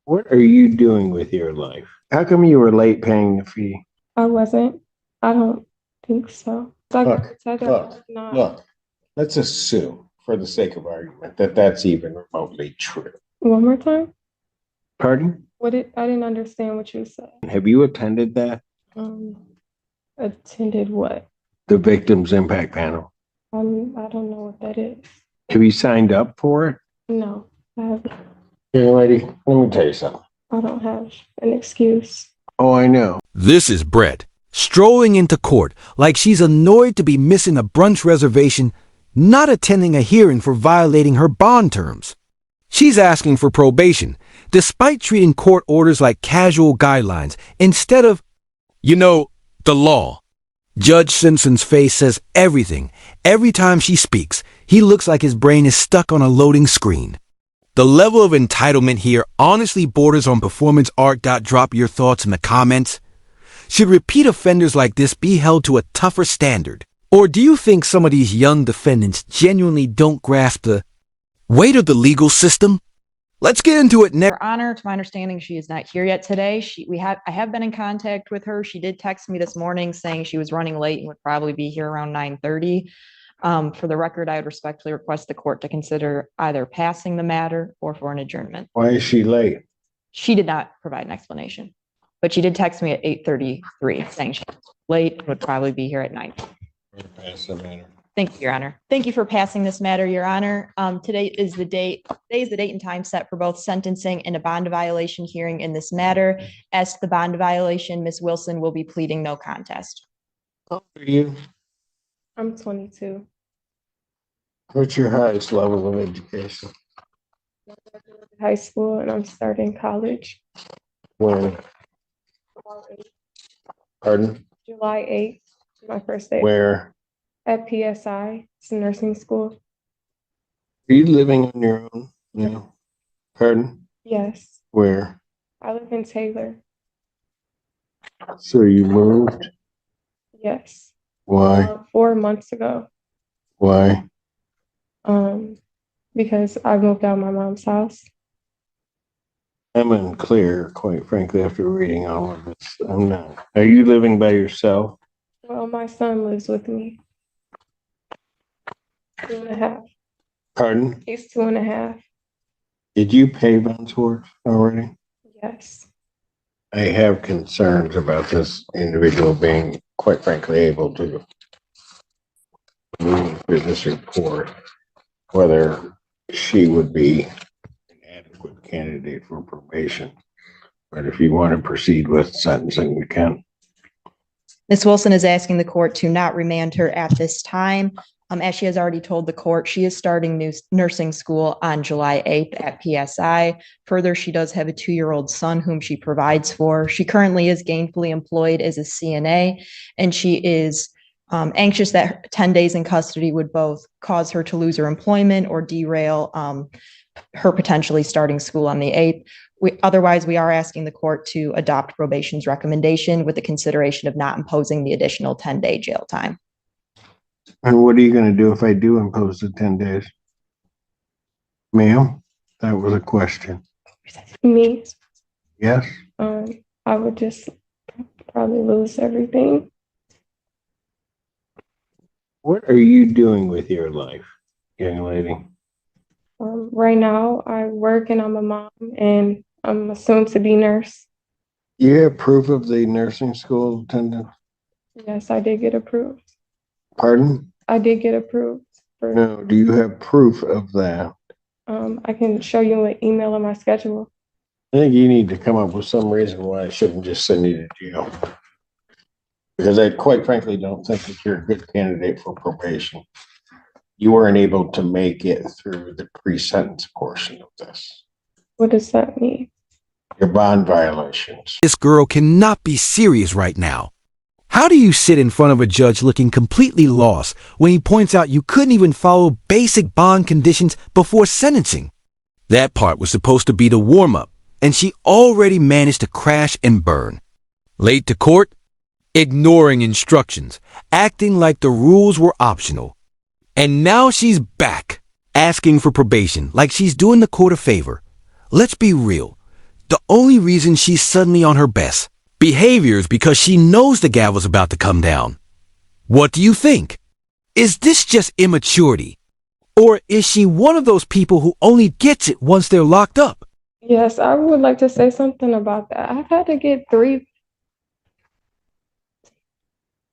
What are you doing with your life? How come you were late paying the fee? I wasn't. I don't think so. Look, I got look, not. look. Let's assume, for the sake of argument, that that's even remotely true. One more time. Pardon? I didn't understand what you said. Have you attended that? Um, attended what? The Victims Impact Panel. I don't know what that is. Have you signed up for it? No, I have. Young lady, let me tell you something. I don't have an excuse. Oh, I know. This is Brett, strolling into court like she's annoyed to be missing a brunch reservation, not attending a hearing for violating her bond terms. She's asking for probation, despite treating court orders like casual guidelines instead of, the law. Judge Simpson's face says everything. Every time she speaks, he looks like his brain is stuck on a loading screen. The level of entitlement here honestly borders on performance art. Drop your thoughts in the comments. Should repeat offenders like this be held to a tougher standard? Or do you think some of these young defendants genuinely don't grasp the weight of the legal system? Let's get into it next. Your Honor, to my understanding, she is not here yet today. I have been in contact with her. She did text me this morning saying she was running late and would probably be here around 9:30. For the record, I would respectfully request the court to consider either passing the matter or for an adjournment. Why is she late? She did not provide an explanation, but she did text me at 8:33 saying she was late and would probably be here at 9. Pass the matter. Thank you, Your Honor. Thank you for passing this matter, Your Honor. Today is the date and time set for both sentencing and a bond violation hearing in this matter. As to the bond violation, Ms. Wilson will be pleading no contest. How old are you? I'm 22. What's your highest level of education? High school and I'm starting college. When? Pardon? July 8th, my first day. Where? At PSI, it's a nursing school. Are you living on your own? No. Pardon? Yes, Where? I live in Taylor. So you moved? Yes. Why? 4 months ago. Why? Because I moved out of my mom's house. I'm unclear, quite frankly, after reading all of this. I'm not. Are you living by yourself? Well, my son lives with me. 2.5. Pardon? He's 2.5. Did you pay bonds for it already? Yes. I have concerns about this individual being, quite frankly, able to move through this report, whether she would be an adequate candidate for probation. But if you want to proceed with sentencing, we can. Ms. Wilson is asking the court to not remand her at this time. As she has already told the court, she is starting new nursing school on July 8th at PSI. Further, she does have a 2-year-old son whom she provides for. She currently is gainfully employed as a CNA, and she is anxious that 10 days in custody would both cause her to lose her employment or derail her potentially starting school on the 8th. Otherwise, we are asking the court to adopt probation's recommendation with the consideration of not imposing the additional 10-day jail time. And what are you going to do if I do impose the 10 days? Ma'am, that was a question. Me, Yes? I would just probably lose everything. What are you doing with your life, young lady? Right now, I work and I'm a mom and I'm a soon-to-be nurse. You have proof of the nursing school attendance? Yes, I did get approved. Pardon? I did get approved. No, do you have proof of that? I can show you an email of my schedule. I think you need to come up with some reason why I shouldn't just send you to jail. Because I quite frankly don't think that you're a good candidate for probation. You weren't able to make it through the pre-sentence portion of this. What does that mean? Your bond violations. This girl cannot be serious right now. How do you sit in front of a judge looking completely lost when he points out you couldn't even follow basic bond conditions before sentencing? That part was supposed to be the warm-up, and she already managed to crash and burn. Late to court? Ignoring instructions, acting like the rules were optional. And now she's back, asking for probation like she's doing the court a favor. Let's be real. The only reason she's suddenly on her best behavior is because she knows the gavel's about to come down. What do you think? Is this just immaturity? Or is she one of those people who only gets it once they're locked up? Yes, I would like to say something about that. I've had to get three.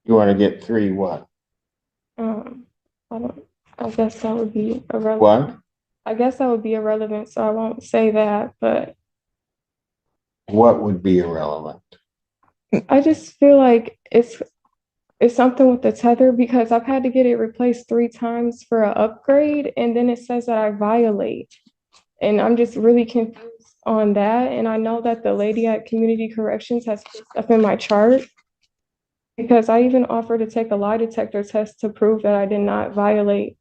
You want to get 3 what? I don't. I guess that would be irrelevant. What? I guess that would be irrelevant, so I won't say that. But What would be irrelevant? I just feel like it's something with the tether because I've had to get it replaced 3 times for an upgrade, and then it says that I violate, and I'm just really confused on that. And I know that the lady at Community Corrections has put stuff in my chart because I even offered to take a lie detector test to prove that I did not violate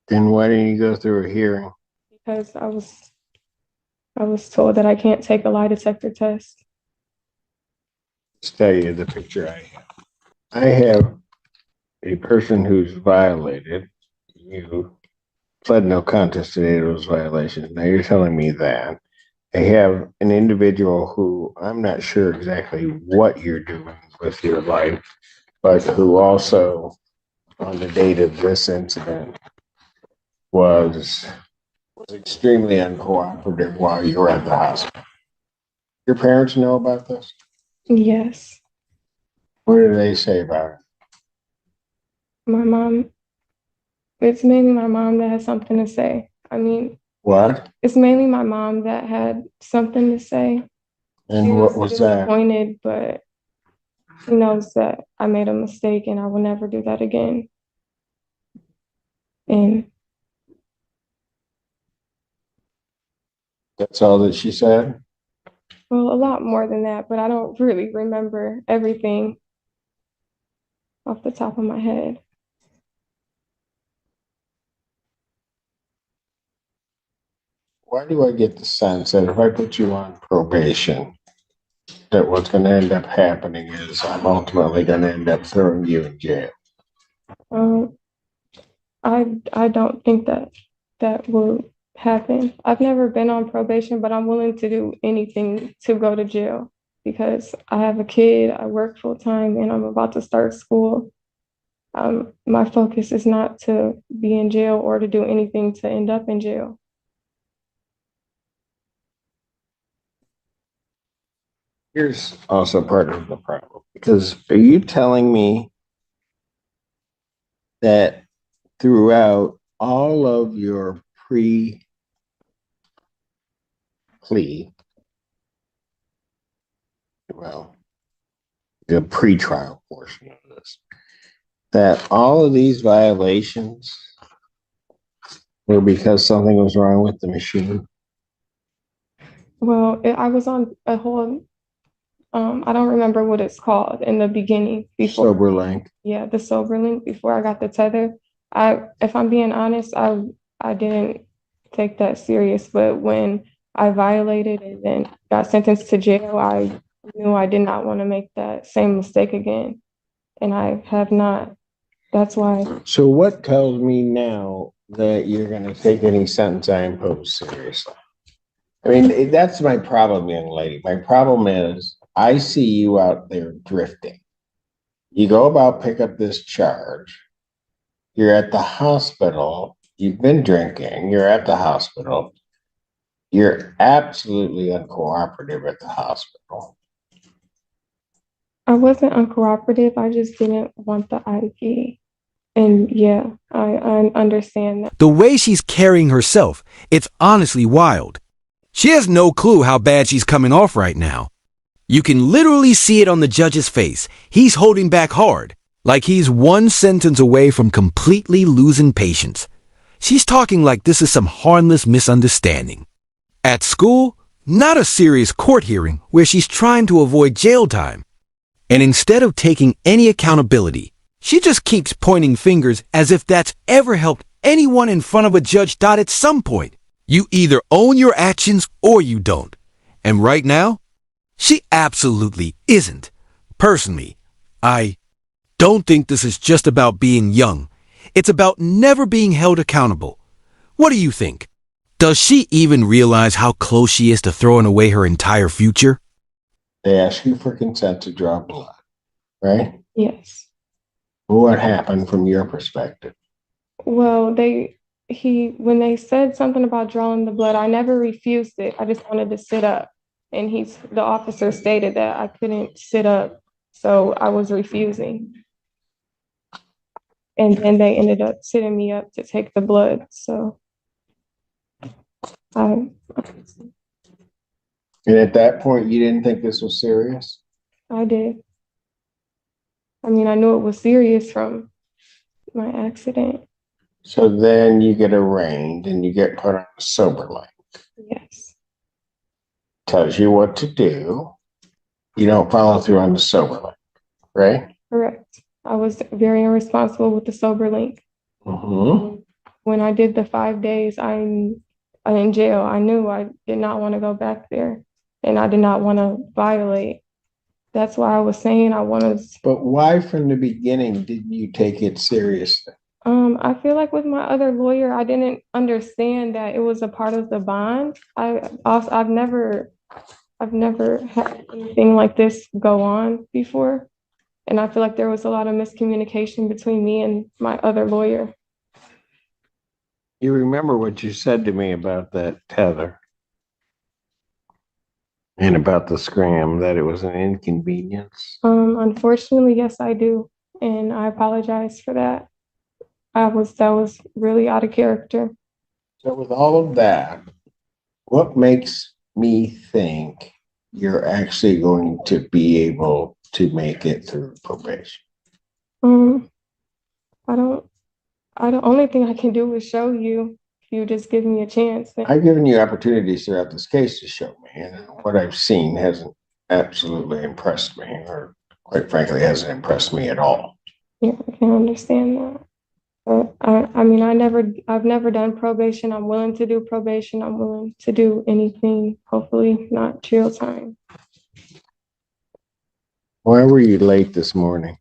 Then why didn't you go through a hearing? because I was told that I can't take a lie detector test. Let's tell you the picture I have. I have a person who's violated. You pled no contest to those violations. Now you're telling me that. I have an individual who I'm not sure exactly what you're doing with your life, but who also, on the date of this incident, was extremely uncooperative while you were at the hospital. Your parents know about this? Yes, What do they say about it? my mom, it's mainly my mom that has something to say. I mean, What? it's mainly my mom that had something to say. She And what was that? disappointed, but she knows that I made a mistake and I will never do that again. And That's all that she said? well, a lot more than that, but I don't really remember everything off the top of my head. Why do I get the sense that if I put you on probation, that what's going to end up happening is I'm ultimately going to end up throwing you in jail? Um, I don't think that that will happen. I've never been on probation, but I'm willing to do anything to go to jail because I have a kid, I work full time, and I'm about to start school. My focus is not to be in jail or to do anything to end up in jail. Here's also part of the problem, because are you telling me that throughout all of your plea, well, the pre-trial portion of this, that all of these violations were because something was wrong with the machine? Well, I was on a whole, I don't remember what it's called in the beginning before. Sober link. Yeah, the sober link before I got the tether. If I'm being honest, I didn't take that serious, but when I violated and then got sentenced to jail, I knew I did not want to make that same mistake again, and I have not. That's why. So what tells me now that you're going to take any sentence I impose seriously? I mean, that's my problem, young lady. My problem is I see you out there drifting. You go about pick up this charge. You're at the hospital. You've been drinking. You're at the hospital. You're absolutely uncooperative at the hospital. I wasn't uncooperative. I just didn't want the IV. And yeah, I understand that. The way she's carrying herself, it's honestly wild. She has no clue how bad she's coming off right now. You can literally see it on the judge's face. He's holding back hard, like he's one sentence away from completely losing patience. She's talking like this is some harmless misunderstanding. At school, not a serious court hearing where she's trying to avoid jail time. And instead of taking any accountability, she just keeps pointing fingers as if that's ever helped anyone in front of a judge. At some point, you either own your actions or you don't. And right now, she absolutely isn't. Personally, I don't think this is just about being young. It's about never being held accountable. What do you think? Does she even realize how close she is to throwing away her entire future? They ask you for consent to draw blood, right? Yes. What happened from your perspective? Well, when they said something about drawing the blood, I never refused it. I just wanted to sit up. And the officer stated that I couldn't sit up, so I was refusing. And then they ended up sitting me up to take the blood. So I And at that point, you didn't think this was serious? did. I mean, I knew it was serious from my accident. So then you get arraigned and you get put on a sober line. Yes. Tells you what to do. You don't follow through on the sober line, right? Correct. I was very irresponsible with the sober link. Mm-hmm. When I did the 5 days, I'm in jail. I knew I did not want to go back there, and I did not want to violate. That's why I was saying I want to. But why from the beginning didn't you take it seriously? I feel like with my other lawyer, I didn't understand that it was a part of the bond. I've never had anything like this go on before. And I feel like there was a lot of miscommunication between me and my other lawyer. You remember what you said to me about that tether and about the scram, that it was an inconvenience? Unfortunately, yes, I do. And I apologize for that. That was really out of character. So with all of that, what makes me think you're actually going to be able to make it through probation? I don't, only thing I can do is show you if you just give me a chance. I've given you opportunities throughout this case to show me, and what I've seen hasn't absolutely impressed me, or quite frankly, hasn't impressed me at all. Yeah, I can understand that. But I mean, I've never done probation. I'm willing to do probation. I'm willing to do anything, hopefully not jail time. Why were you late this morning?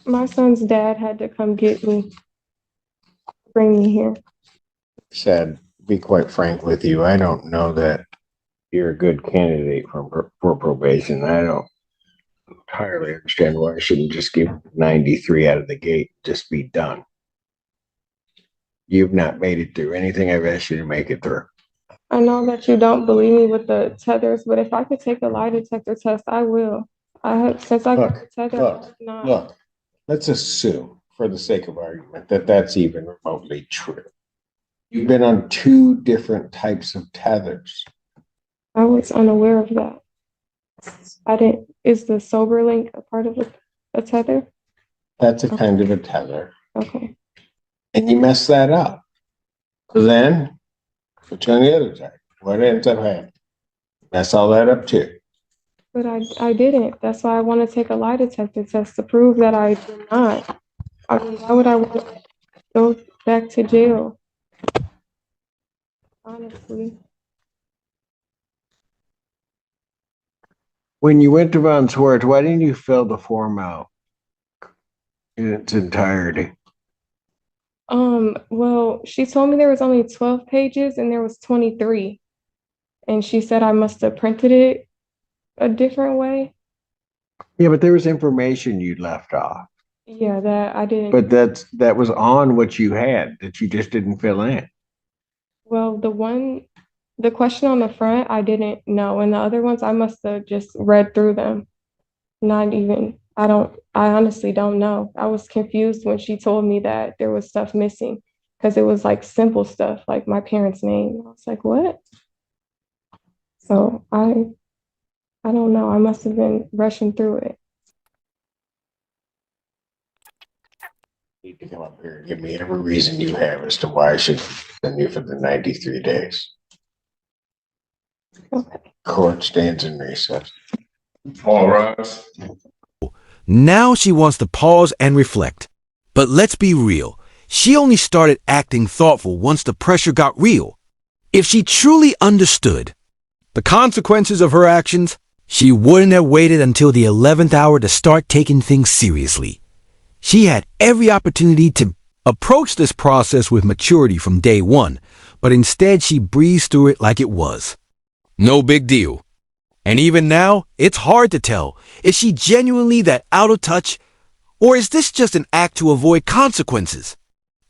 My son's dad had to come get me, bring me here. Said, be quite frank with you, I don't know that you're a good candidate for probation. I don't entirely understand why I shouldn't just give 93 out of the gate, just be done. You've not made it through anything I've asked you to make it through. I know that you don't believe me with the tethers, but if I could take a lie detector test, I will. Since I got the tether, Look, let's assume, for the sake of argument, that that's even remotely true. You've been on 2 different types of tethers. I was unaware of that. Is the sober link a part of a tether? That's a kind of a tether. Okay. And you mess that up. Then, put you on the other side. What ends up happening? Mess all that up too. But I didn't. That's why I want to take a lie detector test to prove that I did not. I mean, why would I want to go back to jail? Honestly. When you went to Von Swartz, why didn't you fill the form out in its entirety? Well, she told me there was only 12 pages and there was 23. And she said I must have printed it a different way. Yeah, but there was information you left off. Yeah, that I didn't. But that was on what you had that you just didn't fill in. Well, the question on the front, I didn't know. And the other ones, I must have just read through them. I honestly don't know. I was confused when she told me that there was stuff missing because it was like simple stuff, like my parents' name. I was like, what? So I don't know. I must have been rushing through it. You need to come up here and give me every reason you have as to why I should send you for the 93 days. Okay. Court stands in recess. All rise. Now she wants to pause and reflect. But let's be real. She only started acting thoughtful once the pressure got real. If she truly understood the consequences of her actions, she wouldn't have waited until the 11th hour to start taking things seriously. She had every opportunity to approach this process with maturity from day one, but instead she breezed through it like it was. No big deal. And even now, it's hard to tell. Is she genuinely that out of touch? Or is this just an act to avoid consequences?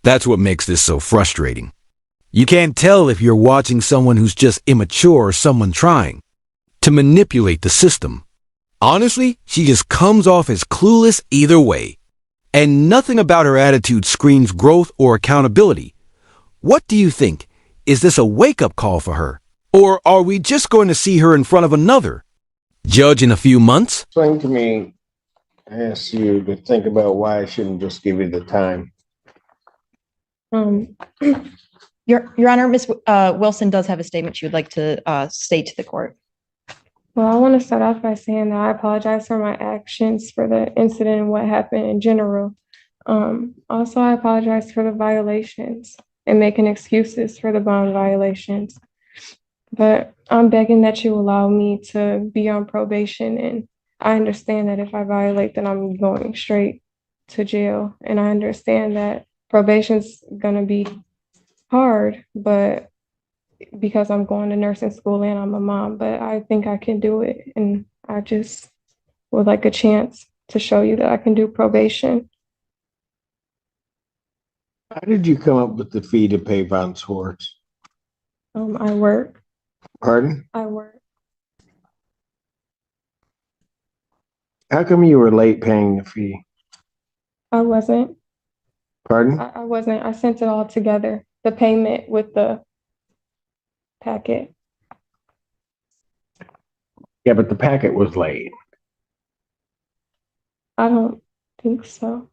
That's what makes this so frustrating. You can't tell if you're watching someone who's just immature or someone trying to manipulate the system. Honestly, she just comes off as clueless either way. And nothing about her attitude screams growth or accountability. What do you think? Is this a wake-up call for her? Or are we just going to see her in front of another judge in a few months? Explain to me, I asked you to think about why I shouldn't just give you the time. Your Honor, Ms. Wilson does have a statement she would like to state to the court. Well, I want to start off by saying that I apologize for my actions for the incident and what happened in general. Also, I apologize for the violations and making excuses for the bond violations. But I'm begging that you allow me to be on probation, and I understand that if I violate, then I'm going straight to jail. And I understand that probation's gonna be hard, but because I'm going to nursing school and I'm a mom, but I think I can do it. And I just would like a chance to show you that I can do probation. How did you come up with the fee to pay Von Swartz? I work. Pardon? I work. How come you were late paying the fee? I wasn't. Pardon? I wasn't. I sent it all together. The payment with the packet. Yeah, but the packet was late. I don't think so.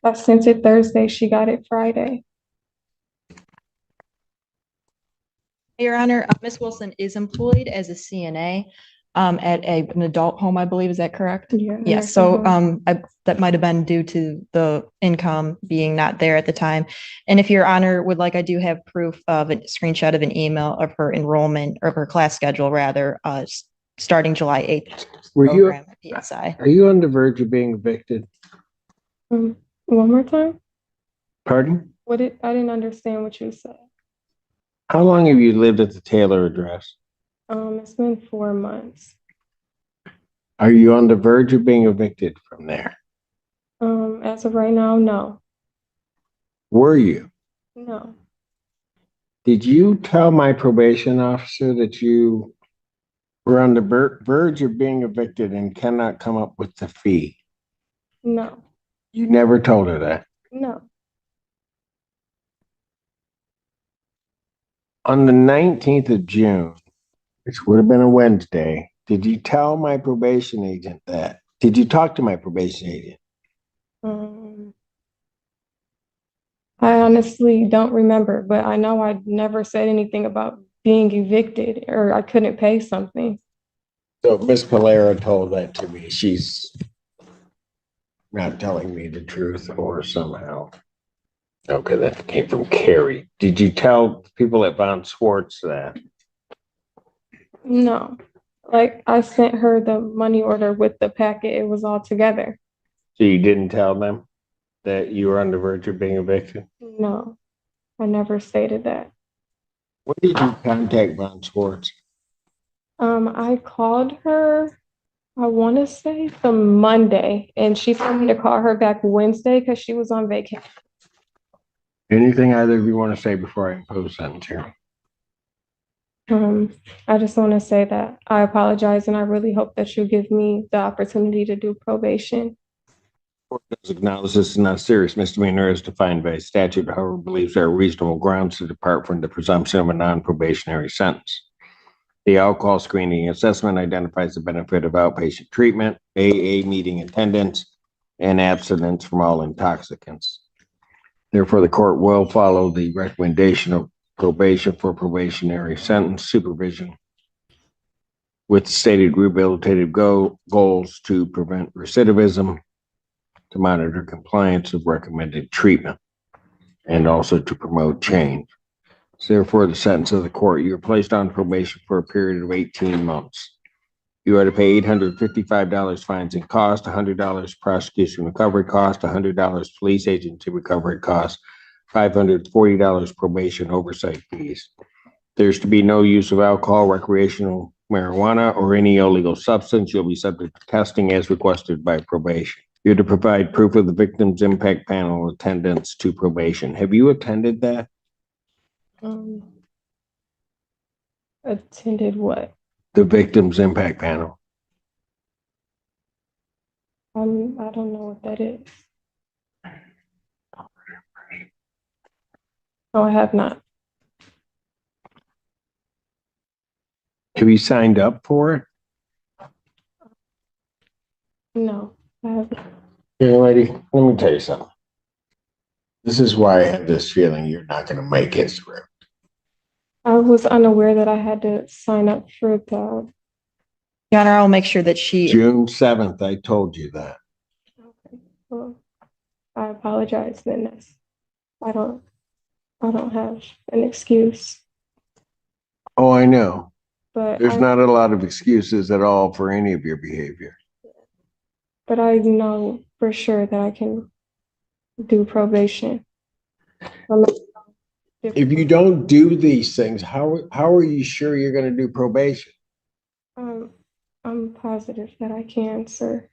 I sent it Thursday. She got it Friday. Your Honor, Ms. Wilson is employed as a CNA at an adult home, I believe. Is that correct? Yeah. Yes. So that might have been due to the income being not there at the time. And if Your Honor would like, I do have proof of a screenshot of an email of her enrollment or her class schedule, rather, starting July 8th. Were you? At PSI. Are you on the verge of being evicted? One more time. Pardon? I didn't understand what you said. How long have you lived at the Taylor address? It's been 4 months. Are you on the verge of being evicted from there? As of right now, no. Were you? No. Did you tell my probation officer that you were on the verge of being evicted and cannot come up with the fee? No. You never told her that? No. On the 19th of June, which would have been a Wednesday, did you tell my probation agent that? Did you talk to my probation agent? I honestly don't remember, but I know I never said anything about being evicted or I couldn't pay something. So if Miss Palera told that to me, she's not telling me the truth or somehow. Okay, that came from Carrie. Did you tell people at Von Swartz that? No. Like I sent her the money order with the packet. It was all together. So you didn't tell them that you were on the verge of being evicted? No, I never stated that. When did you contact Von Swartz? I called her, I want to say the Monday, and she told me to call her back Wednesday because she was on vacation. Anything either of you want to say before I impose sentence here? I just want to say that I apologize and I really hope that you give me the opportunity to do probation. Court does acknowledge this is not a serious misdemeanor as defined by statute, however, believes there are reasonable grounds to depart from the presumption of a non-probationary sentence. The alcohol screening assessment identifies the benefit of outpatient treatment, AA meeting attendance, and abstinence from all intoxicants. Therefore, the court will follow the recommendation of probation for probationary sentence supervision with stated rehabilitative goals to prevent recidivism, to monitor compliance of recommended treatment, and also to promote change. So therefore, the sentence of the court, you are placed on probation for a period of 18 months. You are to pay $855 fines and costs, $100 prosecution recovery cost, $100 police agency recovery cost, $540 probation oversight fees. There's to be no use of alcohol, recreational marijuana, or any illegal substance. You'll be subject to testing as requested by probation. You're to provide proof of the victim's impact panel attendance to probation. Have you attended that? Attended what? The victim's impact panel. I don't know what that is. No, I have not. Have you signed up for it? No, I haven't. Young lady, let me tell you something. This is why I have this feeling you're not going to make it through. I was unaware that I had to sign up for the. Your Honor, I'll make sure that she, June 7th, I told you that. Okay, well, I apologize then. I don't have an excuse, Oh, I know. but There's not a lot of excuses at all for any of your behavior. but I know for sure that I can do probation. If you don't do these things, how are you sure you're going to do probation? I'm positive that I can, sir.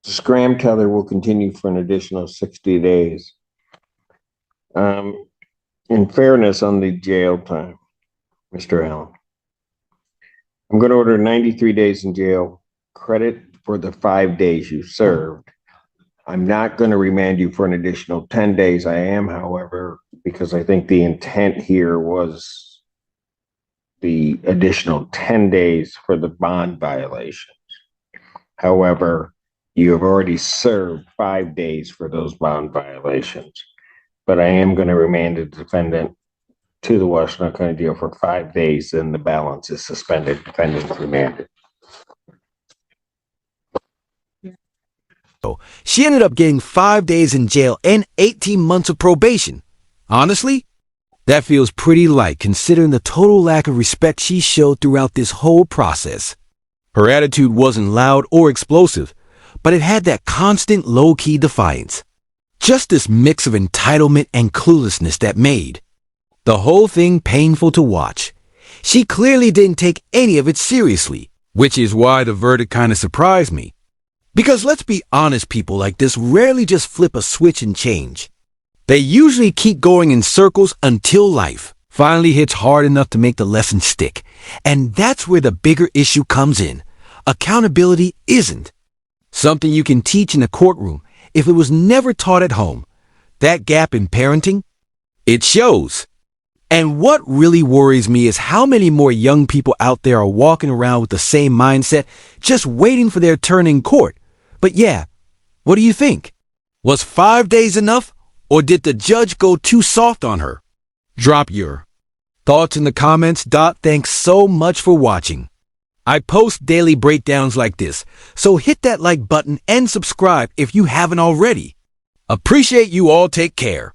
The scram tether will continue for an additional 60 days. In fairness on the jail time, Mr. Allen, I'm going to order 93 days in jail, credit for the 5 days you served. I'm not going to remand you for an additional 10 days. I am, however, because I think the intent here was the additional 10 days for the bond violations. However, you have already served 5 days for those bond violations, but I am going to remand the defendant to the Washington County Jail for 5 days, and the balance is suspended. Defendant is remanded. She ended up getting 5 days in jail and 18 months of probation. Honestly, that feels pretty light considering the total lack of respect she showed throughout this whole process. Her attitude wasn't loud or explosive, but it had that constant low-key defiance. Just this mix of entitlement and cluelessness that made the whole thing painful to watch. She clearly didn't take any of it seriously, which is why the verdict kind of surprised me. Because let's be honest, people like this rarely just flip a switch and change. They usually keep going in circles until life finally hits hard enough to make the lesson stick. And that's where the bigger issue comes in. Accountability isn't something you can teach in a courtroom if it was never taught at home. That gap in parenting, it shows. And what really worries me is how many more young people out there are walking around with the same mindset, just waiting for their turn in court. But yeah, what do you think? Was 5 days enough, or did the judge go too soft on her? Drop your thoughts in the comments. Thanks so much for watching. I post daily breakdowns like this, so hit that like button and subscribe if you haven't already. Appreciate you all. Take care.